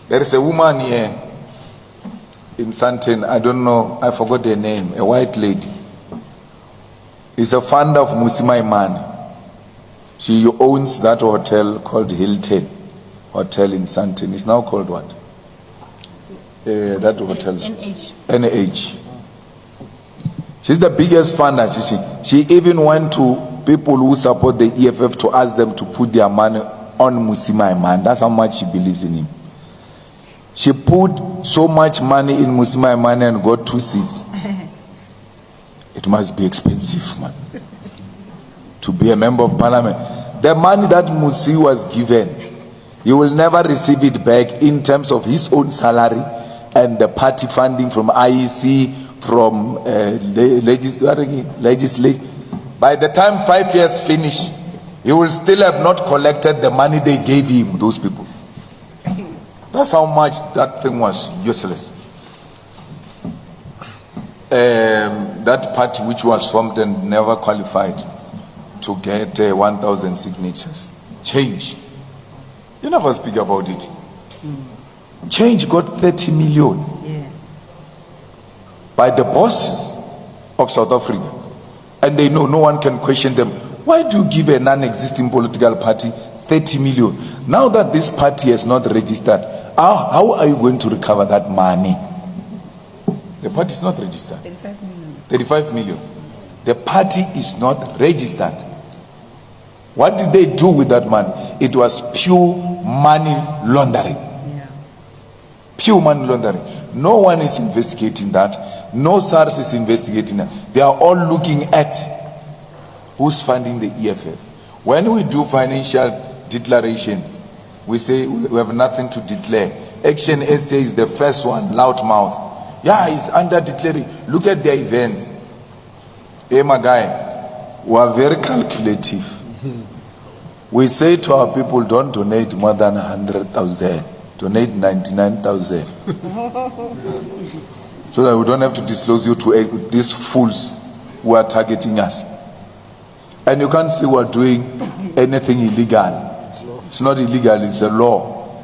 There is a woman here in Santin, I don't know, I forgot her name, a white lady. Is a founder of Mmusi Maimane. She owns that hotel called Hilton Hotel in Santin. It's now called what? That hotel? NH. She's the biggest funder. She even went to people who support the EFF to ask them to put their money on Mmusi Maimane. That's how much she believes in him. She put so much money in Mmusi Maimane and got 2 seats. It must be expensive, man, to be a member of parliament. The money that Mmusi was given, he will never receive it back in terms of his own salary and the party funding from IEC, from legislature. By the time 5 years finish, he will still have not collected the money they gave him, those people. That's how much that thing was useless. That party which was formed and never qualified to get 1,000 signatures. Change. You never speak about it. Change got 30 million. Yes. By the bosses of South Africa. And they know no one can question them. Why do you give a non-existing political party 30 million? Now that this party has not registered, how are you going to recover that money? The party is not registered. 35 million. 35 million. The party is not registered. What did they do with that money? It was pure money laundering. Yeah. Pure money laundering. No one is investigating that. No SARS is investigating that. They are all looking at who's funding the EFF. When we do financial declarations, we say we have nothing to declare. Action SA is the first one, loudmouth. Yeah, it's under declaring. Look at their events. Hey, my guy, we are very calculative. We say to our people, don't donate more than 100,000. Donate 99,000. So that we don't have to disclose you to these fools who are targeting us. And you can't say we're doing anything illegal. It's not illegal, it's a law.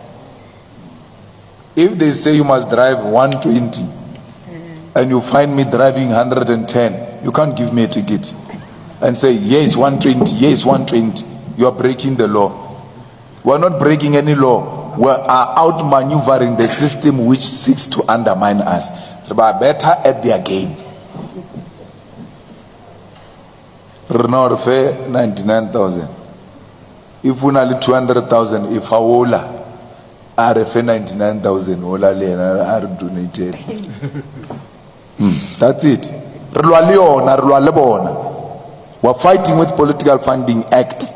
If they say you must drive 120 and you find me driving 110, you can't give me a ticket and say yes 120, yes 120. You are breaking the law. We are not breaking any law. We are out maneuvering the system which seeks to undermine us. We are better at their game. Renor fair 99,000. If we only 200,000, if Aola are fair 99,000, Ola are donated. That's it. We're fighting with Political Funding Act.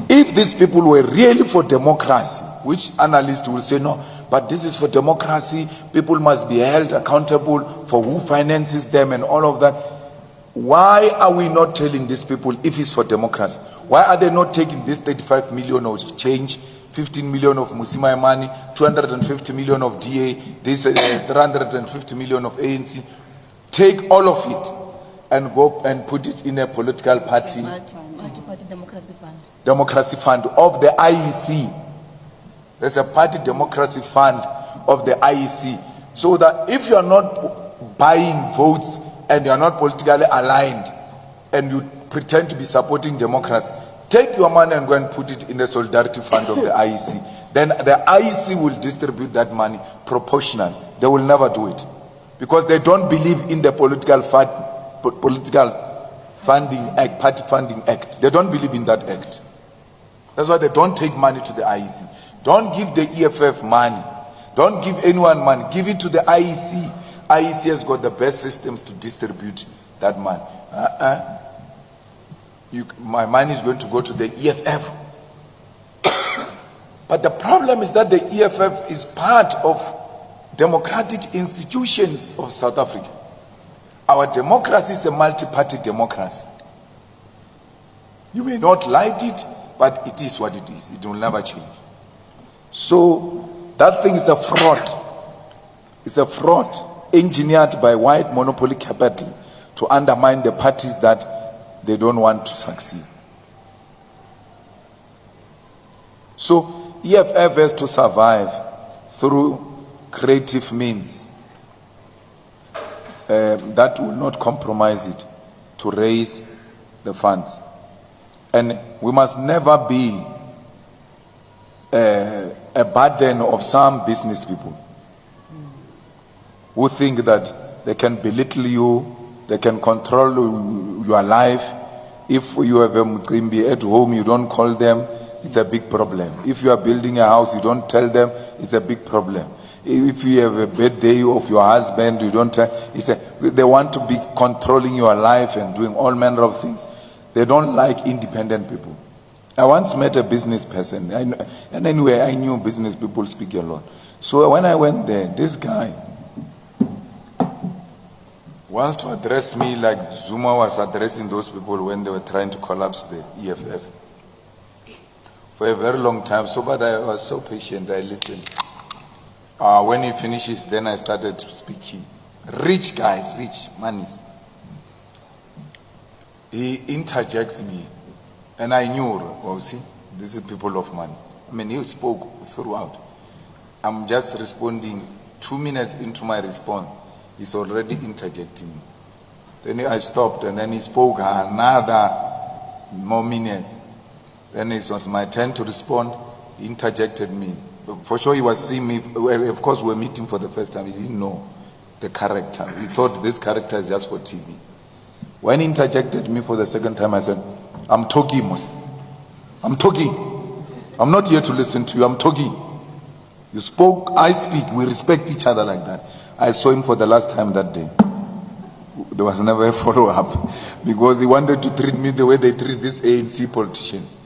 If these people were really for democracy, which analysts will say no, but this is for democracy, people must be held accountable for who finances them and all of that. Why are we not telling these people if it's for democracy? Why are they not taking this 35 million of change, 15 million of Mmusi Maimane, 250 million of DA, this 350 million of ANC? Take all of it and go and put it in a political party. Multi-party democracy fund. Democracy fund of the IEC. There's a party democracy fund of the IEC. So that if you are not buying votes and you are not politically aligned and you pretend to be supporting democracy, take your money and go and put it in the solidarity fund of the IEC. Then the IEC will distribute that money proportional. They will never do it because they don't believe in the political funding act, party funding act. They don't believe in that act. That's why they don't take money to the IEC. Don't give the EFF money. Don't give anyone money. Give it to the IEC. IEC has got the best systems to distribute that money. My money is going to go to the EFF. But the problem is that the EFF is part of democratic institutions of South Africa. Our democracy is a multi-party democracy. You may not like it, but it is what it is. It will never change. So that thing is a fraud. It's a fraud engineered by white monopoly capital to undermine the parties that they don't want to succeed. So EFF has to survive through creative means that will not compromise it to raise the funds. And we must never be a burden of some business people who think that they can belittle you, they can control your life. If you have a mqimbi at home, you don't call them, it's a big problem. If you are building a house, you don't tell them, it's a big problem. If you have a birthday of your husband, you don't tell, they want to be controlling your life and doing all manner of things. They don't like independent people. I once met a business person, and anyway, I knew business people speak a lot. So when I went there, this guy wants to address me like Zuma was addressing those people when they were trying to collapse the EFF. For a very long time, but I was so patient, I listened. When he finishes, then I started speaking. Rich guy, rich, monies. He interjects me, and I knew, well, see, this is people of money. I mean, he spoke throughout. I'm just responding 2 minutes into my response. He's already interjecting me. Then I stopped, and then he spoke another more minutes. Then it was my turn to respond. He interjected me. For sure, he was seeing me. Of course, we were meeting for the first time. He didn't know the character. He thought this character is just for TV. When he interjected me for the second time, I said, I'm talking, Mmusi. I'm talking. I'm not here to listen to you. I'm talking. You spoke, I speak. We respect each other like that. I saw him for the last time that day. There was never a follow-up because he wanted to treat me the way they treat these ANC politicians.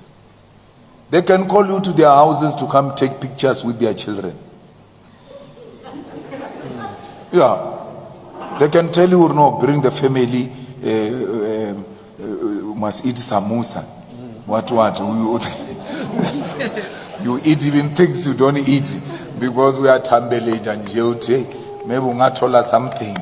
They can call you to their houses to come take pictures with their children. Yeah. They can tell you, no, bring the family, must eat samosa. What? You eat even things you don't eat because we are tambelage and jyote. Maybe we not told us something.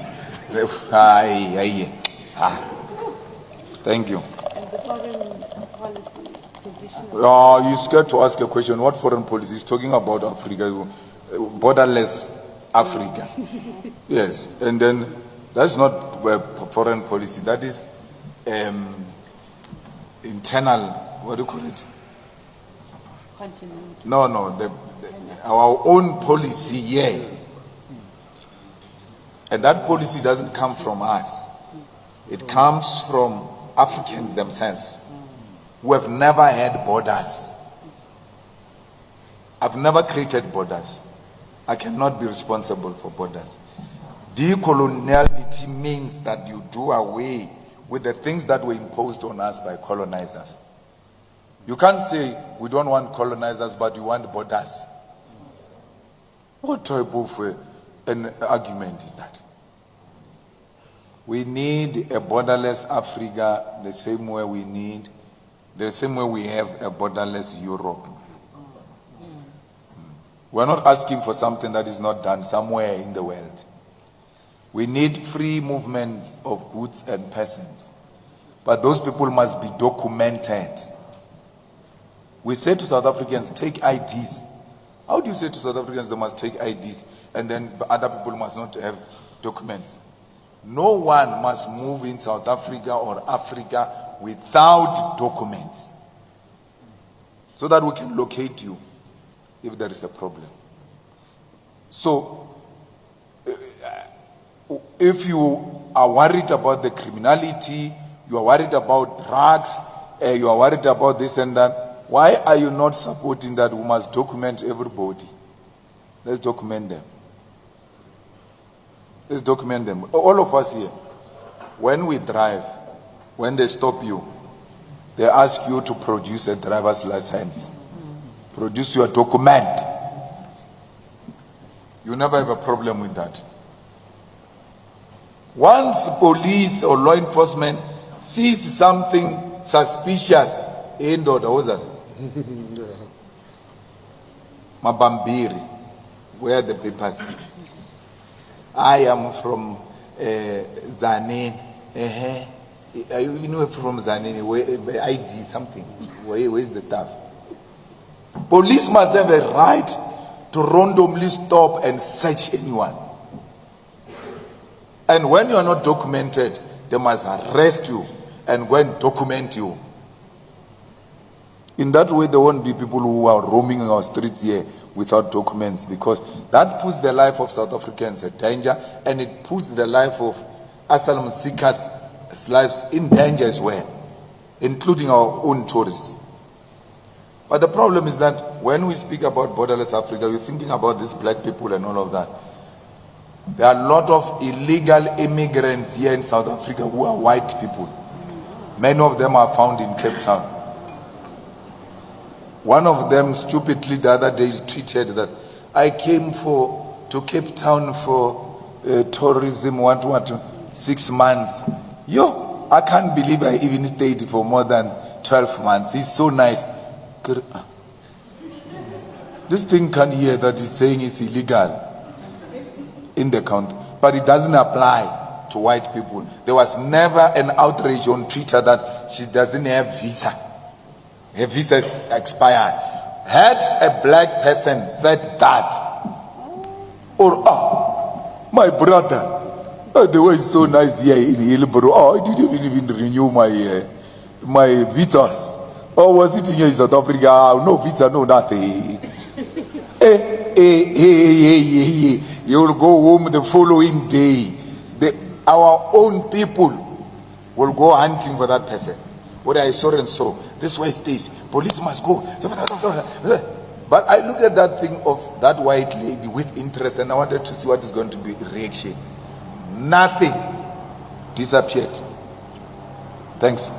Thank you. And the foreign policy position. You're scared to ask a question. What foreign policy? He's talking about Africa, borderless Africa. Yes, and then that's not foreign policy. That is internal. What do you call it? Continent. No, our own policy. Yeah. And that policy doesn't come from us. It comes from Africans themselves who have never had borders. I've never created borders. I cannot be responsible for borders. Decoloniality means that you do away with the things that were imposed on us by colonizers. You can't say we don't want colonizers, but we want borders. What type of an argument is that? We need a borderless Africa the same way we have a borderless Europe. We're not asking for something that is not done somewhere in the world. We need free movement of goods and persons. But those people must be documented. We say to South Africans, take IDs. How do you say to South Africans they must take IDs and then other people must not have documents? No one must move in South Africa or Africa without documents so that we can locate you if there is a problem. So, if you are worried about the criminality, you are worried about drugs, you are worried about this and that, why are you not supporting that we must document everybody? Let's document them. Let's document them. All of us here, when we drive, when they stop you, they ask you to produce a driver's license. Produce your document. You never have a problem with that. Once police or law enforcement sees something suspicious, Mabambiri, where are the papers? I am from Zanin. You know from Zanin, where ID something. Where is the stuff? Police must have a right to randomly stop and search anyone. And when you are not documented, they must arrest you and go and document you. In that way, there won't be people who are roaming our streets here without documents, because that puts the life of South Africans in danger, and it puts the life of asylum seekers' lives in danger as well, including our own tourists. But the problem is that when we speak about borderless Africa, we're thinking about these black people and all of that. There are a lot of illegal immigrants here in South Africa who are white people. Many of them are found in Cape Town. One of them stupidly the other day tweeted that I came to Cape Town for tourism, 6 months. Yo, I can't believe I even stayed for more than 12 months. It's so nice. This thing can hear that he's saying it's illegal in the country, but it doesn't apply to white people. There was never an outrage on Twitter that she doesn't have visa. Her visa is expired. Had a black person said that, or my brother, the way is so nice here in Hillborough. I didn't even renew my visas. Or was it here in South Africa? No visa, no nothing. You will go home the following day. Our own people will go hunting for that person. What I saw and saw. This way it is. Police must go. But I looked at that thing of that white lady with interest, and I wanted to see what is going to be the reaction. Nothing. Disappeared. Thanks.